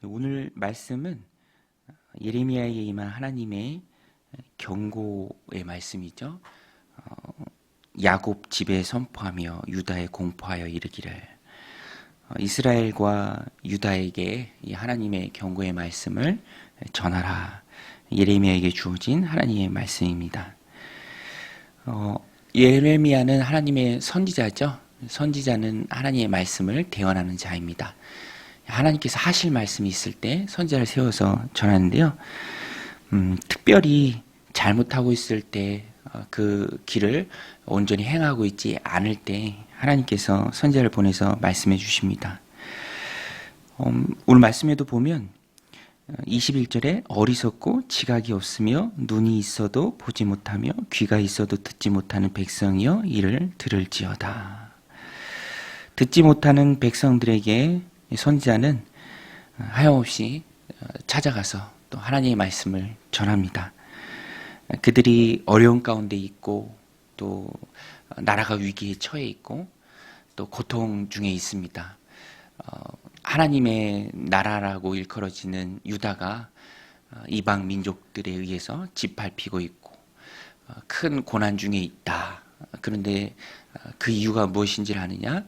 오늘 말씀은 예레미야에 임한 하나님의 경고의 말씀이죠. 야곱 집에 선포하며 유다에 공포하여 이르기를. 이스라엘과 유다에게 이 하나님의 경고의 말씀을 전하라. 예레미야에게 주어진 하나님의 말씀입니다. 예레미야는 하나님의 선지자죠. 선지자는 하나님의 말씀을 대언하는 자입니다. 하나님께서 하실 말씀이 있을 때 선지자를 세워서 전하는데요. 특별히 잘못하고 있을 때 그 길을 온전히 행하고 있지 않을 때 하나님께서 선지자를 보내서 말씀해 주십니다. 오늘 말씀에도 보면 21절에 어리석고 지각이 없으며 눈이 있어도 보지 못하며 귀가 있어도 듣지 못하는 백성이여 이를 들을지어다. 듣지 못하는 백성들에게 선지자는 하염없이 찾아가서 또 하나님의 말씀을 전합니다. 그들이 어려운 가운데 있고 또 나라가 위기에 처해 있고 또 고통 중에 있습니다. 하나님의 나라라고 일컬어지는 유다가 이방 민족들에 의해서 짓밟히고 있고 큰 고난 중에 있다. 그런데 그 이유가 무엇인지를 아느냐?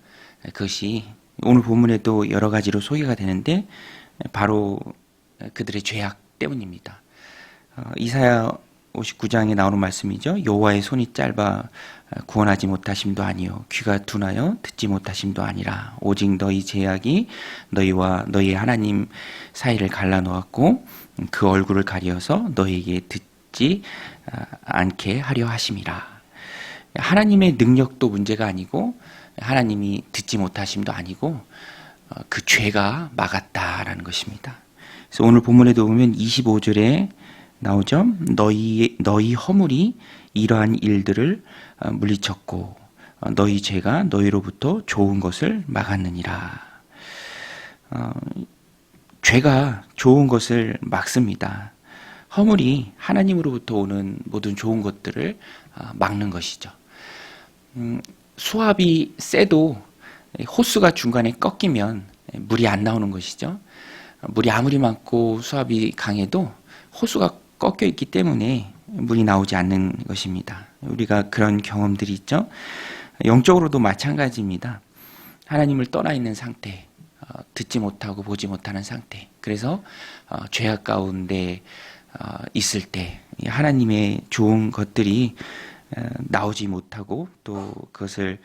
그것이 오늘 본문에도 여러 가지로 소개가 되는데 바로 그들의 죄악 때문입니다. 이사야 59장에 나오는 말씀이죠. 여호와의 손이 짧아 구원하지 못하심도 아니요 귀가 둔하여 듣지 못하심도 아니라 오직 너희 죄악이 너희와 너희 하나님 사이를 갈라놓았고 그 얼굴을 가려서 너희에게 듣지 않게 하려 하심이라. 하나님의 능력도 문제가 아니고 하나님이 듣지 못하심도 아니고 그 죄가 막았다라는 것입니다. 그래서 오늘 본문에도 보면 25절에 나오죠. 너희 허물이 이러한 일들을 물리쳤고 너희 죄가 너희로부터 좋은 것을 막았느니라. 죄가 좋은 것을 막습니다. 허물이 하나님으로부터 오는 모든 좋은 것들을 막는 것이죠. 수압이 세도 호수가 중간에 꺾이면 물이 안 나오는 것이죠. 물이 아무리 많고 수압이 강해도 호수가 꺾여 있기 때문에 물이 나오지 않는 것입니다. 우리가 그런 경험들이 있죠. 영적으로도 마찬가지입니다. 하나님을 떠나 있는 상태, 듣지 못하고 보지 못하는 상태. 그래서 죄악 가운데 있을 때 하나님의 좋은 것들이 나오지 못하고 또 그것을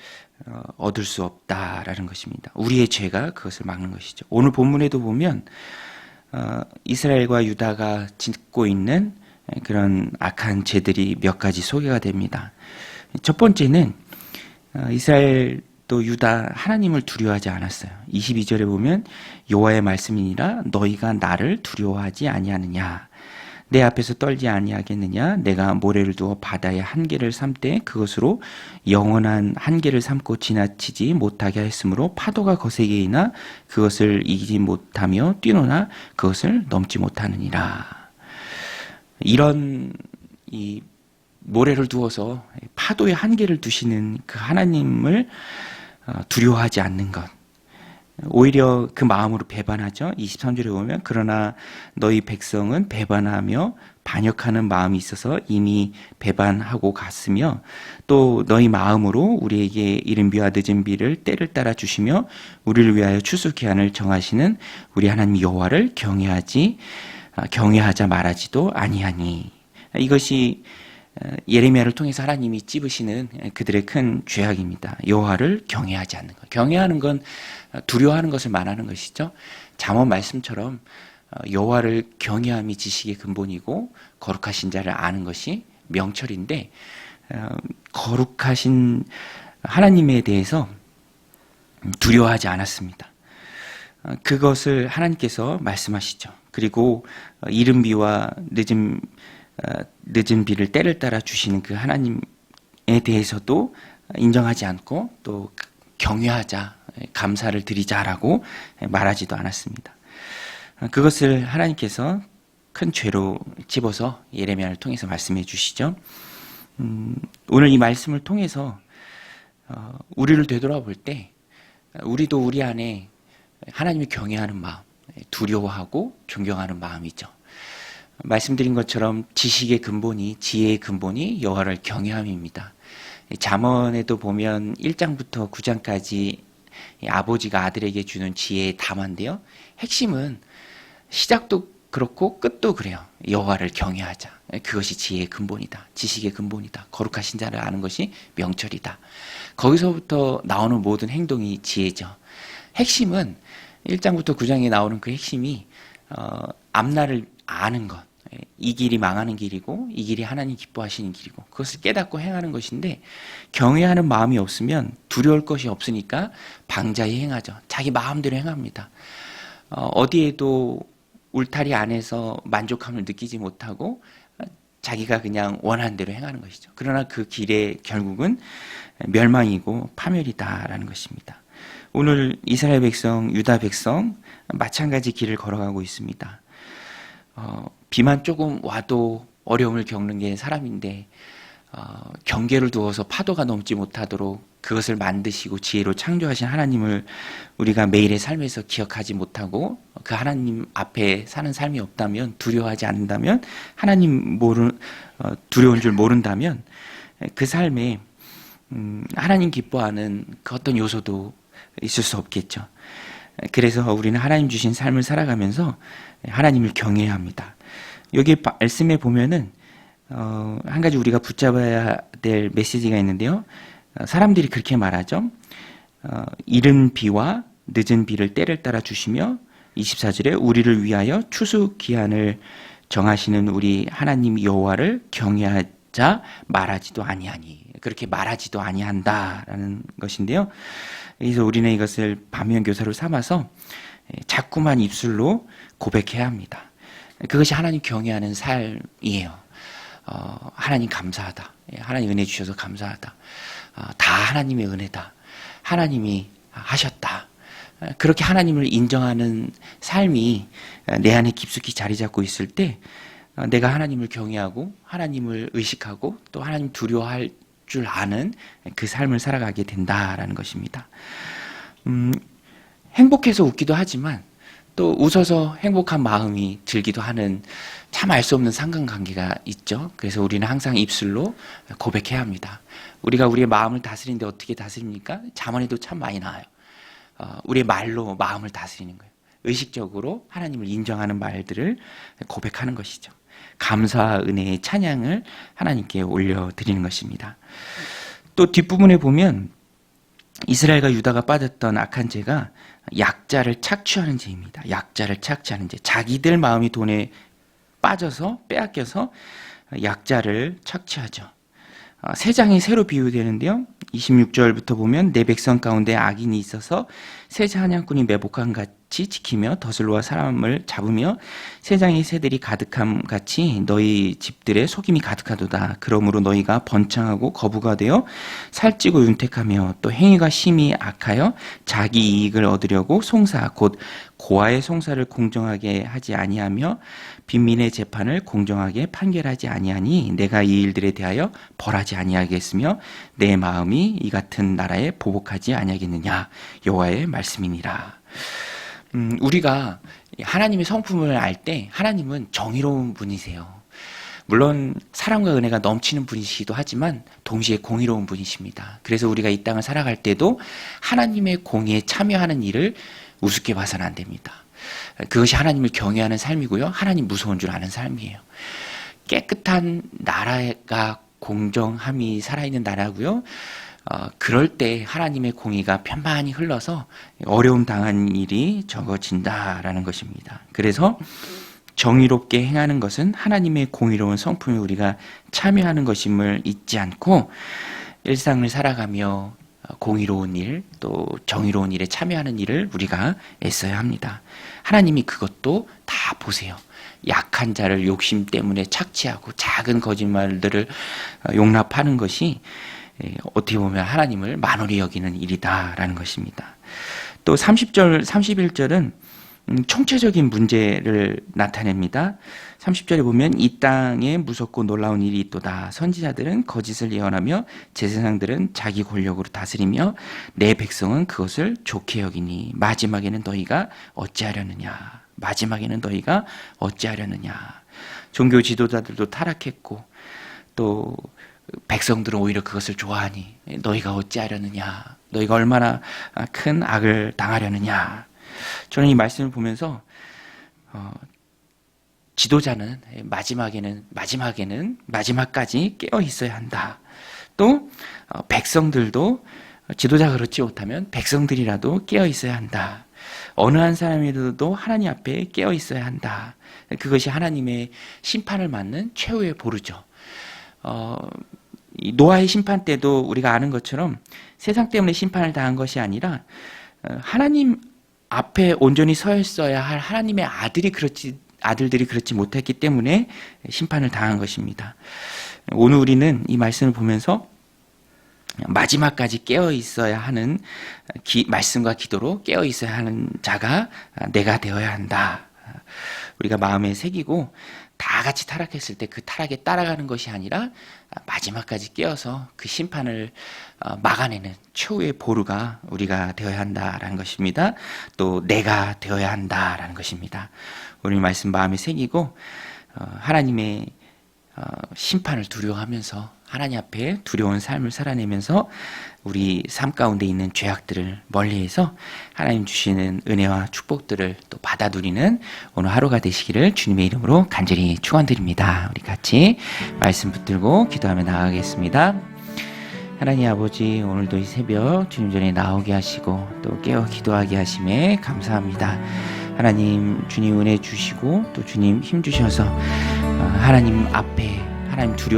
얻을 수 없다라는 것입니다. 우리의 죄가 그것을 막는 것이죠. 오늘 본문에도 보면 이스라엘과 유다가 짓고 있는 그런 악한 죄들이 몇 가지 소개가 됩니다. 첫 번째는 이스라엘 또 유다 하나님을 두려워하지 않았어요. 22절에 보면 여호와의 말씀이니라 너희가 나를 두려워하지 아니하느냐 내 앞에서 떨지 아니하겠느냐 내가 모래를 두어 바다의 한계를 삼되 그것으로 영원한 한계를 삼고 지나치지 못하게 했으므로 파도가 거세게 이나 그것을 이기지 못하며 뛰노나 그것을 넘지 못하느니라. 이런 이 모래를 두어서 파도의 한계를 두시는 그 하나님을 두려워하지 않는 것, 오히려 그 마음으로 배반하죠. 23절에 보면 그러나 너희 백성은 배반하며 반역하는 마음이 있어서 이미 배반하고 갔으며 또 너희 마음으로 우리에게 이른 비와 늦은 비를 때를 따라 주시며 우리를 위하여 추수 기한을 정하시는 우리 하나님 여호와를 경외하자 말하지도 아니하니. 이것이 예레미야를 통해서 하나님이 찝으시는 그들의 큰 죄악입니다. 여호와를 경외하지 않는 것. 경외하는 건 두려워하는 것을 말하는 것이죠. 잠언 말씀처럼 여호와를 경외함이 지식의 근본이고 거룩하신 자를 아는 것이 명철인데 거룩하신 하나님에 대해서 두려워하지 않았습니다. 그것을 하나님께서 말씀하시죠. 그리고 이른 비와 늦은 비를 때를 따라 주시는 그 하나님에 대해서도 인정하지 않고 또 경외하자, 감사를 드리자라고 말하지도 않았습니다. 그것을 하나님께서 큰 죄로 집어서 예레미야를 통해서 말씀해 주시죠. 오늘 이 말씀을 통해서 우리를 되돌아볼 때 우리도 우리 안에 하나님을 경외하는 마음, 두려워하고 존경하는 마음이죠. 말씀드린 것처럼 지식의 근본이, 지혜의 근본이 여호와를 경외함입니다. 잠언에도 보면 1장부터 9장까지 아버지가 아들에게 주는 지혜의 담화인데요. 핵심은 시작도 그렇고 끝도 그래요. 여호와를 경외하자. 그것이 지혜의 근본이다. 지식의 근본이다. 거룩하신 자를 아는 것이 명철이다. 거기서부터 나오는 모든 행동이 지혜죠. 핵심은 1장부터 9장에 나오는 그 핵심이 앞날을 아는 것. 이 길이 망하는 길이고 이 길이 하나님 기뻐하시는 길이고 그것을 깨닫고 행하는 것인데, 경외하는 마음이 없으면 두려울 것이 없으니까 방자히 행하죠. 자기 마음대로 행합니다. 어디에도 울타리 안에서 만족함을 느끼지 못하고 자기가 그냥 원하는 대로 행하는 것이죠. 그러나 그 길의 결국은 멸망이고 파멸이다라는 것입니다. 오늘 이스라엘 백성, 유다 백성 마찬가지 길을 걸어가고 있습니다. 비만 조금 와도 어려움을 겪는 게 사람인데 경계를 두어서 파도가 넘지 못하도록 그것을 만드시고 지혜로 창조하신 하나님을 우리가 매일의 삶에서 기억하지 못하고 그 하나님 앞에 사는 삶이 없다면, 두려워하지 않는다면, 두려운 줄 모른다면 그 삶에 하나님 기뻐하는 그 어떤 요소도 있을 수 없겠죠. 그래서 우리는 하나님 주신 삶을 살아가면서 하나님을 경외해야 합니다. 여기 말씀에 보면은 한 가지 우리가 붙잡아야 될 메시지가 있는데요. 사람들이 그렇게 말하죠. 이른 비와 늦은 비를 때를 따라 주시며, 24절에 우리를 위하여 추수 기한을 정하시는 우리 하나님 여호와를 경외하자 말하지도 아니하니. 그렇게 말하지도 아니한다라는 것인데요. 그래서 우리는 이것을 반면교사로 삼아서 자꾸만 입술로 고백해야 합니다. 그것이 하나님 경외하는 삶이에요. 하나님 감사하다. 하나님 은혜 주셔서 감사하다. 다 하나님의 은혜다. 하나님이 하셨다. 그렇게 하나님을 인정하는 삶이 내 안에 깊숙이 자리 잡고 있을 때 내가 하나님을 경외하고 하나님을 의식하고 또 하나님 두려워할 줄 아는 그 삶을 살아가게 된다라는 것입니다. 행복해서 웃기도 하지만 또 웃어서 행복한 마음이 들기도 하는 참 알 수 없는 상관관계가 있죠. 그래서 우리는 항상 입술로 고백해야 합니다. 우리가 우리의 마음을 다스리는데 어떻게 다스립니까? 잠언에도 참 많이 나와요. 우리의 말로 마음을 다스리는 거예요. 의식적으로 하나님을 인정하는 말들을 고백하는 것이죠. 감사, 은혜의 찬양을 하나님께 올려드리는 것입니다. 또 뒷부분에 보면 이스라엘과 유다가 빠졌던 악한 죄가 약자를 착취하는 죄입니다. 약자를 착취하는 죄. 자기들 마음이 돈에 빠져서 빼앗겨서 약자를 착취하죠. 세 장이 새로 비유되는데요. 26절부터 보면 내 백성 가운데 악인이 있어서 새 사냥꾼이 매복함 같이 지키며 덫을로와 사람을 잡으며 세 장의 새들이 가득함 같이 너희 집들의 속임이 가득하도다. 그러므로 너희가 번창하고 거부가 되어 살찌고 윤택하며 또 행위가 심히 악하여 자기 이익을 얻으려고 송사 곧 고아의 송사를 공정하게 하지 아니하며 빈민의 재판을 공정하게 판결하지 아니하니 내가 이 일들에 대하여 벌하지 아니하겠으며 내 마음이 이 같은 나라에 보복하지 아니하겠느냐. 여호와의 말씀이니라. 우리가 하나님의 성품을 알 때 하나님은 정의로운 분이세요. 물론 사랑과 은혜가 넘치는 분이시기도 하지만 동시에 공의로운 분이십니다. 그래서 우리가 이 땅을 살아갈 때도 하나님의 공의에 참여하는 일을 우습게 봐서는 안 됩니다. 그것이 하나님을 경외하는 삶이고요. 하나님 무서운 줄 아는 삶이에요. 깨끗한 나라가 공정함이 살아있는 나라고요. 그럴 때 하나님의 공의가 편만히 흘러서 어려움 당한 일이 적어진다라는 것입니다. 그래서 정의롭게 행하는 것은 하나님의 공의로운 성품에 우리가 참여하는 것임을 잊지 않고 일상을 살아가며 공의로운 일, 또 정의로운 일에 참여하는 일을 우리가 애써야 합니다. 하나님이 그것도 다 보세요. 약한 자를 욕심 때문에 착취하고 작은 거짓말들을 용납하는 것이 어떻게 보면 하나님을 만홀히 여기는 일이다라는 것입니다. 또 30절, 31절은 총체적인 문제를 나타냅니다. 30절에 보면 이 땅에 무섭고 놀라운 일이 있도다. 선지자들은 거짓을 예언하며 제사장들은 자기 권력으로 다스리며 내 백성은 그것을 좋게 여기니 마지막에는 너희가 어찌하려느냐. 마지막에는 너희가 어찌하려느냐. 종교 지도자들도 타락했고 또 백성들은 오히려 그것을 좋아하니 너희가 어찌하려느냐. 너희가 얼마나 큰 악을 당하려느냐. 저는 이 말씀을 보면서 지도자는 마지막까지 깨어 있어야 한다. 또 백성들도 지도자가 그렇지 못하면 백성들이라도 깨어 있어야 한다. 어느 한 사람이라도 하나님 앞에 깨어 있어야 한다. 그것이 하나님의 심판을 맞는 최후의 보루죠. 이 노아의 심판 때도 우리가 아는 것처럼 세상 때문에 심판을 당한 것이 아니라 하나님 앞에 온전히 서 있어야 할 하나님의 아들들이 그렇지 못했기 때문에 심판을 당한 것입니다. 오늘 우리는 이 말씀을 보면서 마지막까지 깨어 있어야 하는 말씀과 기도로 깨어 있어야 하는 자가 내가 되어야 한다. 우리가 마음에 새기고 다 같이 타락했을 때 그 타락에 따라가는 것이 아니라 마지막까지 깨어서 그 심판을 막아내는 최후의 보루가 우리가 되어야 한다라는 것입니다. 또 내가 되어야 한다라는 것입니다. 오늘 말씀 마음에 새기고 하나님의 심판을 두려워하면서 하나님 앞에 두려운 삶을 살아내면서 우리 삶 가운데 있는 죄악들을 멀리해서 하나님 주시는 은혜와 축복들을 또 받아 누리는 오늘 하루가 되시기를 주님의 이름으로 간절히 축원드립니다. 우리 같이 말씀 붙들고 기도하며 나아가겠습니다. 하나님 아버지, 오늘도 이 새벽 주님 전에 나오게 하시고 또 깨어 기도하게 하심에 감사합니다. 하나님, 주님 은혜 주시고 또 주님 힘 주셔서 하나님 앞에 하나님 두려워